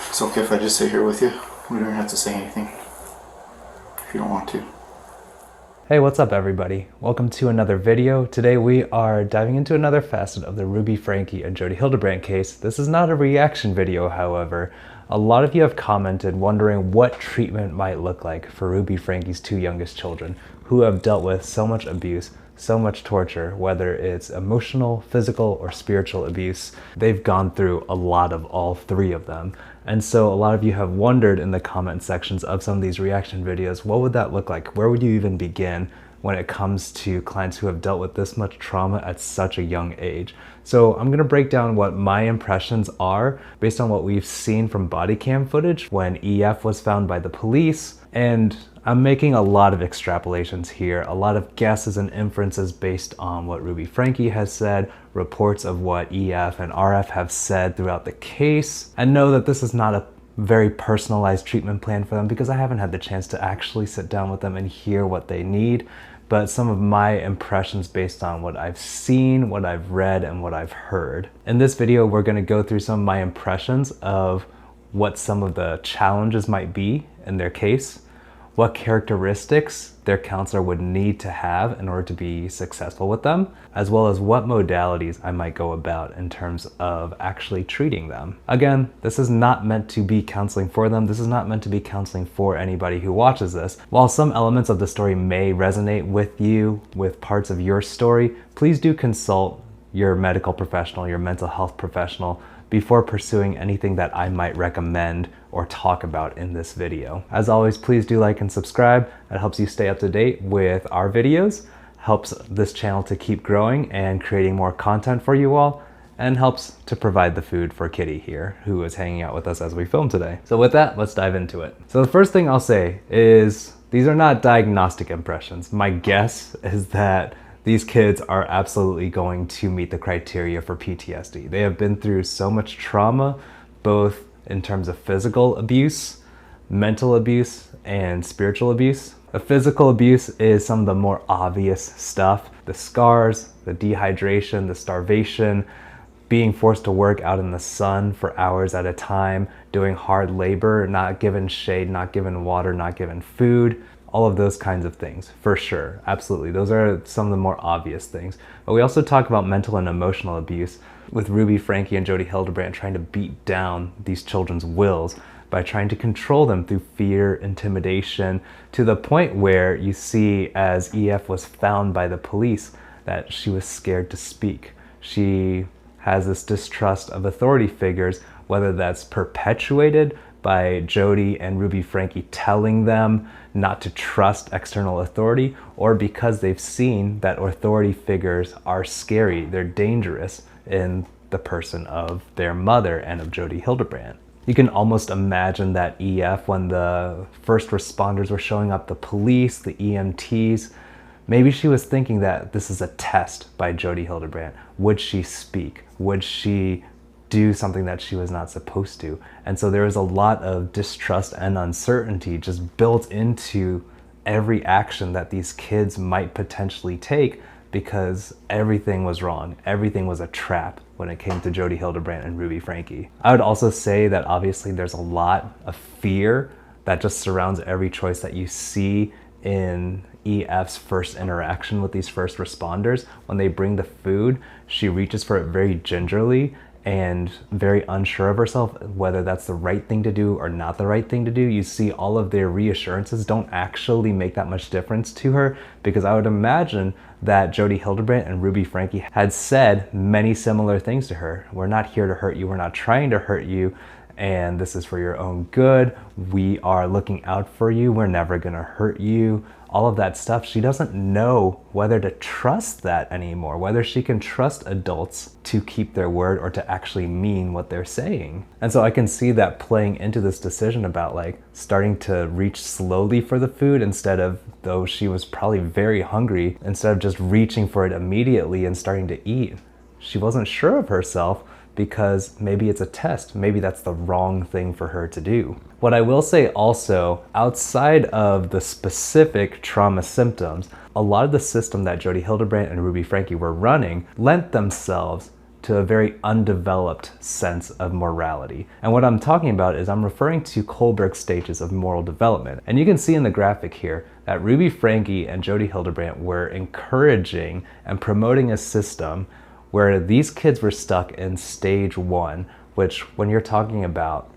It's okay if I just sit here with you. We don't have to say anything if you don't want to. Hey, what's up everybody? Welcome to another video. Today we are diving into another facet of the Ruby Franke and Jodi Hildebrandt case. This is not a reaction video, however. A lot of you have commented wondering what treatment might look like for Ruby Franke's two youngest children who have dealt with so much abuse, so much torture, whether it's emotional, physical, or spiritual abuse. They've gone through a lot of all three of them. And so a lot of you have wondered in the comment sections of some of these reaction videos, what would that look like? Where would you even begin when it comes to clients who have dealt with this much trauma at such a young age? So I'm gonna break down what my impressions are based on what we've seen from body cam footage when EF was found by the police. And I'm making a lot of extrapolations here, a lot of guesses and inferences based on what Ruby Franke has said, reports of what EF and RF have said throughout the case, and know that this is not a very personalized treatment plan for them because I haven't had the chance to actually sit down with them and hear what they need, but some of my impressions based on what I've seen, what I've read, and what I've heard. In this video, we're gonna go through some of my impressions of what some of the challenges might be in their case, what characteristics their counselor would need to have in order to be successful with them, as well as what modalities I might go about in terms of actually treating them. Again, this is not meant to be counseling for them. This is not meant to be counseling for anybody who watches this. While some elements of the story may resonate with you, with parts of your story, please do consult your medical professional, your mental health professional, before pursuing anything that I might recommend or talk about in this video. As always, please do like and subscribe. It helps you stay up to date with our videos, helps this channel to keep growing and creating more content for you all, and helps to provide the food for Kitty here, who is hanging out with us as we film today. So with that, let's dive into it. So the first thing I'll say is these are not diagnostic impressions. My guess is that these kids are absolutely going to meet the criteria for PTSD. They have been through so much trauma, both in terms of physical abuse, mental abuse, and spiritual abuse. The physical abuse is some of the more obvious stuff. The scars, the dehydration, the starvation, being forced to work out in the sun for hours at a time, doing hard labor, not given shade, not given water, not given food. All of those kinds of things, for sure, absolutely. Those are some of the more obvious things. But we also talk about mental and emotional abuse with Ruby Franke and Jodi Hildebrandt trying to beat down these children's wills by trying to control them through fear, intimidation, to the point where you see as EF was found by the police that she was scared to speak. She has this distrust of authority figures, whether that's perpetuated by Jodi and Ruby Franke telling them not to trust external authority, or because they've seen that authority figures are scary, they're dangerous in the person of their mother and of Jodi Hildebrandt. You can almost imagine that EF, when the first responders were showing up, the police, the EMTs, maybe she was thinking that this is a test by Jodi Hildebrandt. Would she speak? Would she do something that she was not supposed to? And so there was a lot of distrust and uncertainty just built into every action that these kids might potentially take, because everything was wrong. Everything was a trap when it came to Jodi Hildebrandt and Ruby Franke. I would also say that obviously there's a lot of fear that just surrounds every choice that you see in EF's first interaction with these first responders. When they bring the food, she reaches for it very gingerly and very unsure of herself whether that's the right thing to do or not the right thing to do. You see all of their reassurances don't actually make that much difference to her, because I would imagine that Jodi Hildebrandt and Ruby Franke had said many similar things to her. We're not here to hurt you, we're not trying to hurt you, and this is for your own good. We are looking out for you, we're never gonna hurt you. All of that stuff. She doesn't know whether to trust that anymore, whether she can trust adults to keep their word or to actually mean what they're saying. And so I can see that playing into this decision about like starting to reach slowly for the food instead of, though she was probably very hungry, instead of just reaching for it immediately and starting to eat. She wasn't sure of herself because maybe it's a test. Maybe that's the wrong thing for her to do. What I will say also, outside of the specific trauma symptoms, a lot of the system that Jodi Hildebrandt and Ruby Franke were running lent themselves to a very undeveloped sense of morality. And what I'm talking about is I'm referring to Kohlberg's stages of moral development. And you can see in the graphic here that Ruby Franke and Jody Hildebrandt were encouraging and promoting a system where these kids were stuck in stage 1, which when you're talking about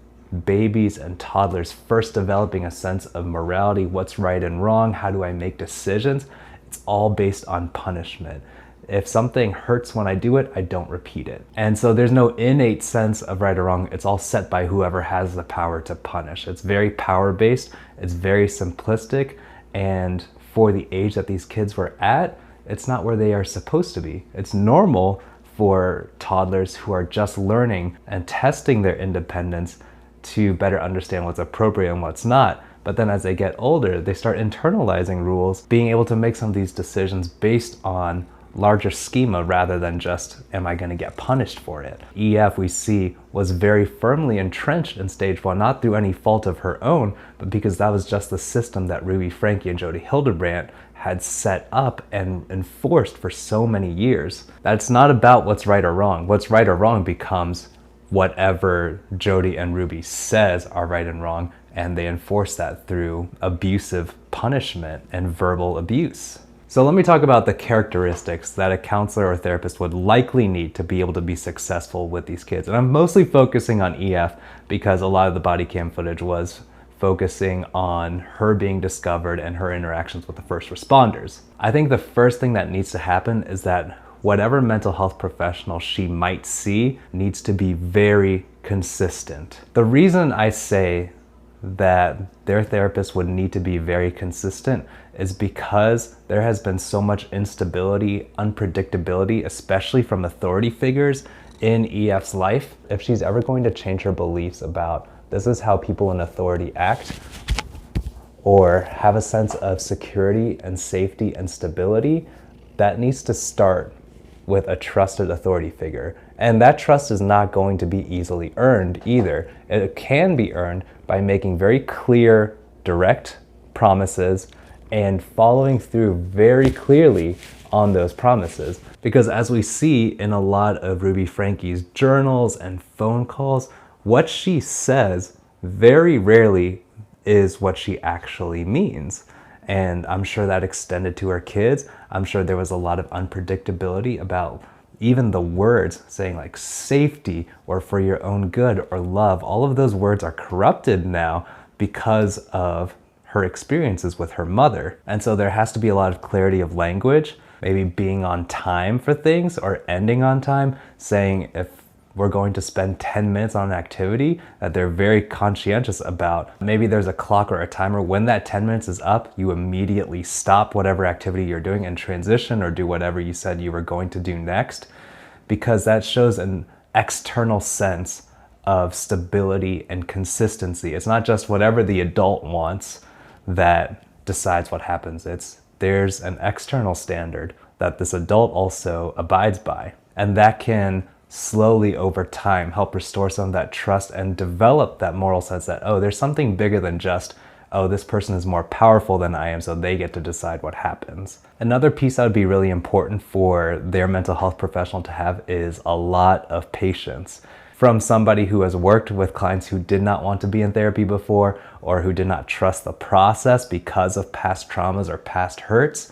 babies and toddlers first developing a sense of morality, what's right and wrong, how do I make decisions, it's all based on punishment. If something hurts when I do it, I don't repeat it. And so there's no innate sense of right or wrong. It's all set by whoever has the power to punish. It's very power-based, it's very simplistic, and for the age that these kids were at, it's not where they are supposed to be. It's normal for toddlers who are just learning and testing their independence to better understand what's appropriate and what's not. But then as they get older, they start internalizing rules, being able to make some of these decisions based on larger schema rather than just, am I going to get punished for it? EF, we see, was very firmly entrenched in stage 1, not through any fault of her own, but because that was just the system that Ruby Franke and Jody Hildebrandt had set up and enforced for so many years. That's not about what's right or wrong. What's right or wrong becomes whatever Jody and Ruby says are right and wrong, and they enforce that through abusive punishment and verbal abuse. So let me talk about the characteristics that a counselor or therapist would likely need to be able to be successful with these kids. And I'm mostly focusing on EF because a lot of the body cam footage was focusing on her being discovered and her interactions with the first responders. I think the first thing that needs to happen is that whatever mental health professional she might see needs to be very consistent. The reason I say that their therapist would need to be very consistent is because there has been so much instability, unpredictability, especially from authority figures in EF's life. If she's ever going to change her beliefs about this is how people in authority act, or have a sense of security and safety and stability, that needs to start with a trusted authority figure. And that trust is not going to be easily earned either. It can be earned by making very clear, direct promises and following through very clearly on those promises. Because as we see in a lot of Ruby Franke's journals and phone calls, what she says very rarely is what she actually means. And I'm sure that extended to her kids. I'm sure there was a lot of unpredictability about even the words saying like safety or for your own good or love. All of those words are corrupted now because of her experiences with her mother. And so there has to be a lot of clarity of language, maybe being on time for things or ending on time, saying if we're going to spend 10 minutes on an activity, that they're very conscientious about. Maybe there's a clock or a timer. When that 10 minutes is up, you immediately stop whatever activity you're doing and transition or do whatever you said you were going to do next, because that shows an external sense of stability and consistency. It's not just whatever the adult wants that decides what happens. There's an external standard that this adult also abides by, and that can slowly over time help restore some of that trust and develop that moral sense that, oh, there's something bigger than just, oh, this person is more powerful than I am, so they get to decide what happens. Another piece that would be really important for their mental health professional to have is a lot of patience. From somebody who has worked with clients who did not want to be in therapy before or who did not trust the process because of past traumas or past hurts,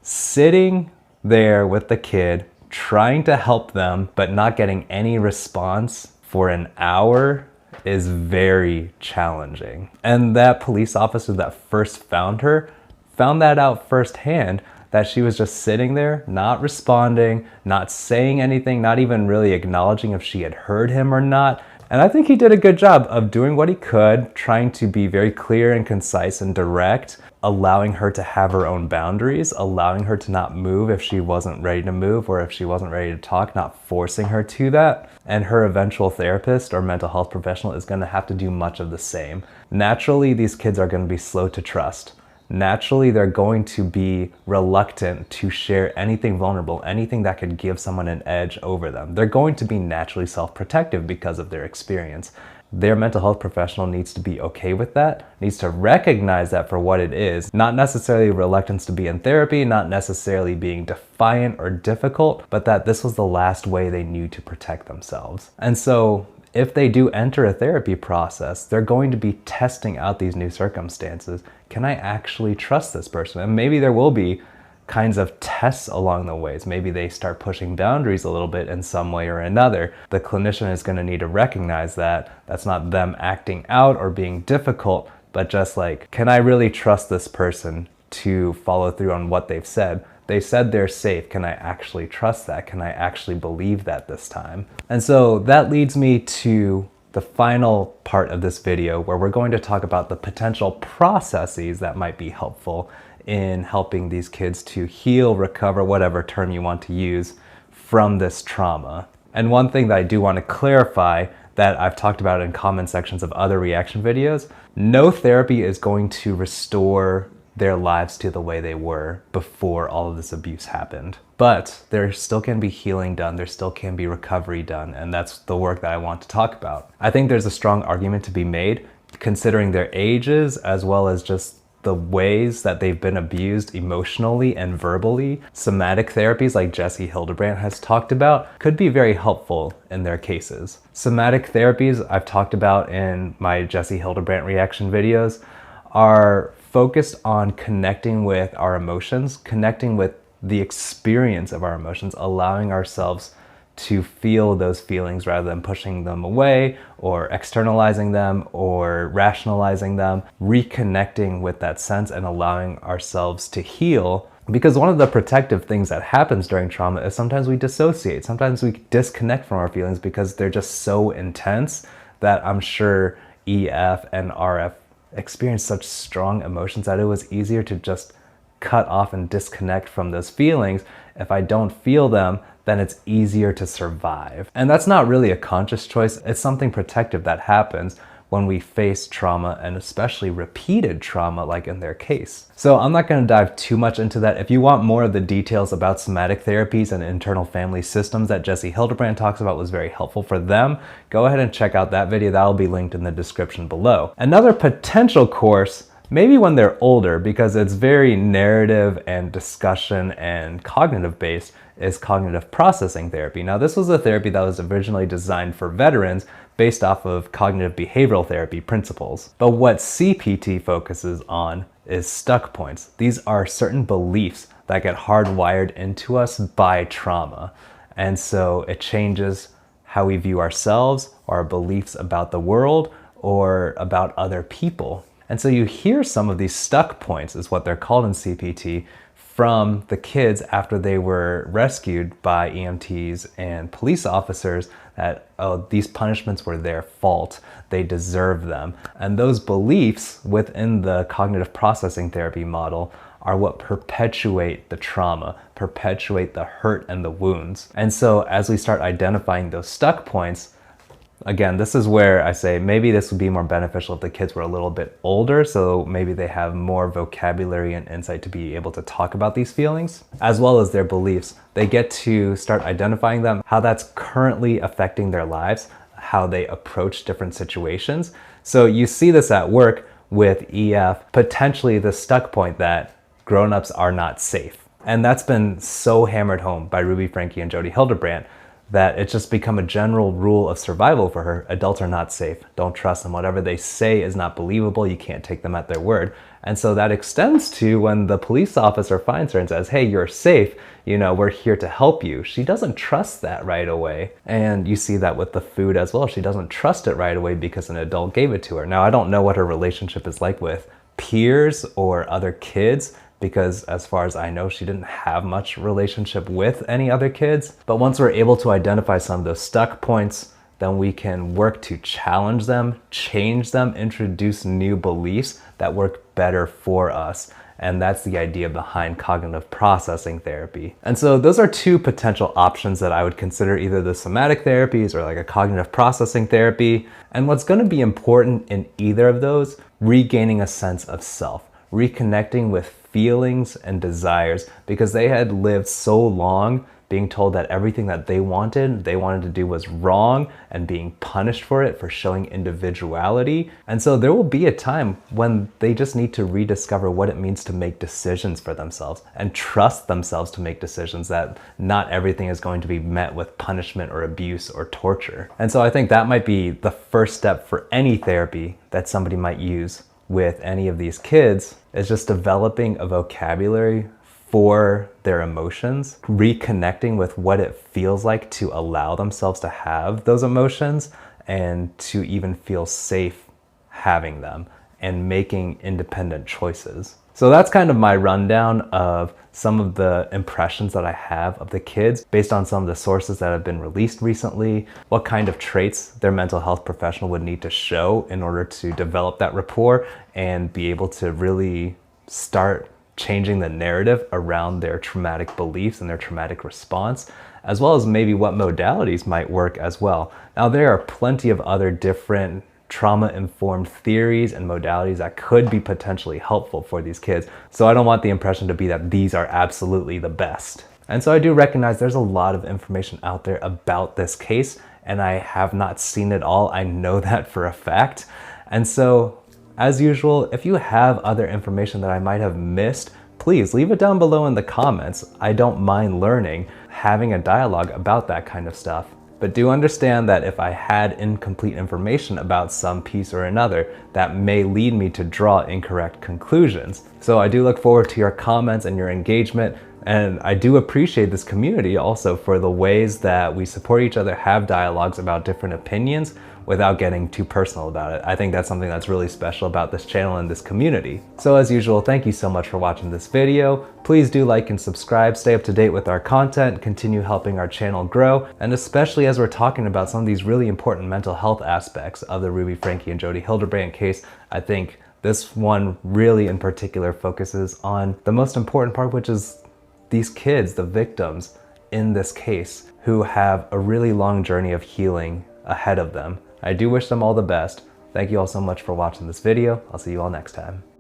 sitting there with the kid, trying to help them, but not getting any response for an hour is very challenging. And that police officer that first found her found that out firsthand, that she was just sitting there, not responding, not saying anything, not even really acknowledging if she had heard him or not. And I think he did a good job of doing what he could, trying to be very clear and concise and direct, allowing her to have her own boundaries, allowing her to not move if she wasn't ready to move or if she wasn't ready to talk, not forcing her to that. And her eventual therapist or mental health professional is going to have to do much of the same. Naturally, these kids are going to be slow to trust. Naturally, they're going to be reluctant to share anything vulnerable, anything that could give someone an edge over them. They're going to be naturally self-protective because of their experience. their mental health professional needs to be okay with that, needs to recognize that for what it is, not necessarily reluctance to be in therapy, not necessarily being defiant or difficult, but that this was the last way they knew to protect themselves. And so if they do enter a therapy process, they're going to be testing out these new circumstances. Can I actually trust this person? And maybe there will be kinds of tests along the ways. Maybe they start pushing boundaries a little bit in some way or another. The clinician is going to need to recognize that that's not them acting out or being difficult, but just like, can I really trust this person to follow through on what they've said? They said they're safe. Can I actually trust that? Can I actually believe that this time? And so that leads me to the final part of this video, where we're going to talk about the potential processes that might be helpful in helping these kids to heal, recover, whatever term you want to use, from this trauma. And one thing that I do want to clarify that I've talked about in comment sections of other reaction videos, no therapy is going to restore their lives to the way they were before all of this abuse happened. But there still can be healing done, there still can be recovery done, and that's the work that I want to talk about. I think there's a strong argument to be made, considering their ages as well as just the ways that they've been abused emotionally and verbally. Somatic therapies like Jesse Hildebrandt has talked about could be very helpful in their cases. Somatic therapies I've talked about in my Jesse Hildebrandt reaction videos are focused on connecting with our emotions, connecting with the experience of our emotions, allowing ourselves to feel those feelings rather than pushing them away or externalizing them or rationalizing them, reconnecting with that sense and allowing ourselves to heal. Because one of the protective things that happens during trauma is sometimes we dissociate, sometimes we disconnect from our feelings because they're just so intense that I'm sure EF and RF experienced such strong emotions that it was easier to just cut off and disconnect from those feelings. If I don't feel them, then it's easier to survive. And that's not really a conscious choice. It's something protective that happens when we face trauma, and especially repeated trauma like in their case. So I'm not going to dive too much into that. If you want more of the details about somatic therapies and internal family systems that Jesse Hildebrandt talks about was very helpful for them, go ahead and check out that video. That will be linked in the description below. Another potential course, maybe when they're older, because it's very narrative and discussion and cognitive based, is cognitive processing therapy. Now, this was a therapy that was originally designed for veterans based off of cognitive behavioral therapy principles. But what CPT focuses on is stuck points. These are certain beliefs that get hardwired into us by trauma. And so it changes how we view ourselves, our beliefs about the world, or about other people. And so you hear some of these stuck points, is what they're called in CPT, from the kids after they were rescued by EMTs and police officers, that, oh, these punishments were their fault, they deserve them. And those beliefs within the cognitive processing therapy model are what perpetuate the trauma, perpetuate the hurt and the wounds. And so as we start identifying those stuck points, again, this is where I say maybe this would be more beneficial if the kids were a little bit older, so maybe they have more vocabulary and insight to be able to talk about these feelings, as well as their beliefs. They get to start identifying them, how that's currently affecting their lives, how they approach different situations. So you see this at work with EF, potentially the stuck point that grown-ups are not safe. And that's been so hammered home by Ruby Franke and Jody Hildebrandt that it's just become a general rule of survival for her. Adults are not safe. Don't trust them. Whatever they say is not believable. You can't take them at their word. And so that extends to when the police officer finds her and says, hey, you're safe, you know, we're here to help you. She doesn't trust that right away. And you see that with the food as well. She doesn't trust it right away because an adult gave it to her. Now, I don't know what her relationship is like with peers or other kids, because as far as I know, she didn't have much relationship with any other kids. But once we're able to identify some of those stuck points, then we can work to challenge them, change them, introduce new beliefs that work better for us. And that's the idea behind cognitive processing therapy. And so those are two potential options that I would consider, either the somatic therapies or like a cognitive processing therapy. And what's going to be important in either of those, regaining a sense of self, reconnecting with feelings and desires, because they had lived so long being told that everything that they wanted to do was wrong and being punished for it for showing individuality. And so there will be a time when they just need to rediscover what it means to make decisions for themselves and trust themselves to make decisions, that not everything is going to be met with punishment or abuse or torture. And so I think that might be the first step for any therapy that somebody might use with any of these kids, is just developing a vocabulary for their emotions, reconnecting with what it feels like to allow themselves to have those emotions and to even feel safe having them and making independent choices. So that's kind of my rundown of some of the impressions that I have of the kids based on some of the sources that have been released recently, what kind of traits their mental health professional would need to show in order to develop that rapport and be able to really start changing the narrative around their traumatic beliefs and their traumatic response, as well as maybe what modalities might work as well. Now, there are plenty of other different trauma-informed theories and modalities that could be potentially helpful for these kids. So I don't want the impression to be that these are absolutely the best. And so I do recognize there's a lot of information out there about this case, and I have not seen it all. I know that for a fact. And so, as usual, if you have other information that I might have missed, please leave it down below in the comments. I don't mind learning, having a dialogue about that kind of stuff. But do understand that if I had incomplete information about some piece or another, that may lead me to draw incorrect conclusions. So I do look forward to your comments and your engagement. And I do appreciate this community also for the ways that we support each other, have dialogues about different opinions without getting too personal about it. I think that's something that's really special about this channel and this community. So as usual, thank you so much for watching this video. Please do like and subscribe, stay up to date with our content, continue helping our channel grow, and especially as we're talking about some of these really important mental health aspects of the Ruby Franke and Jodi Hildebrandt case, I think this one really in particular focuses on the most important part, which is these kids, the victims in this case, who have a really long journey of healing ahead of them. I do wish them all the best. Thank you all so much for watching this video. I'll see you all next time.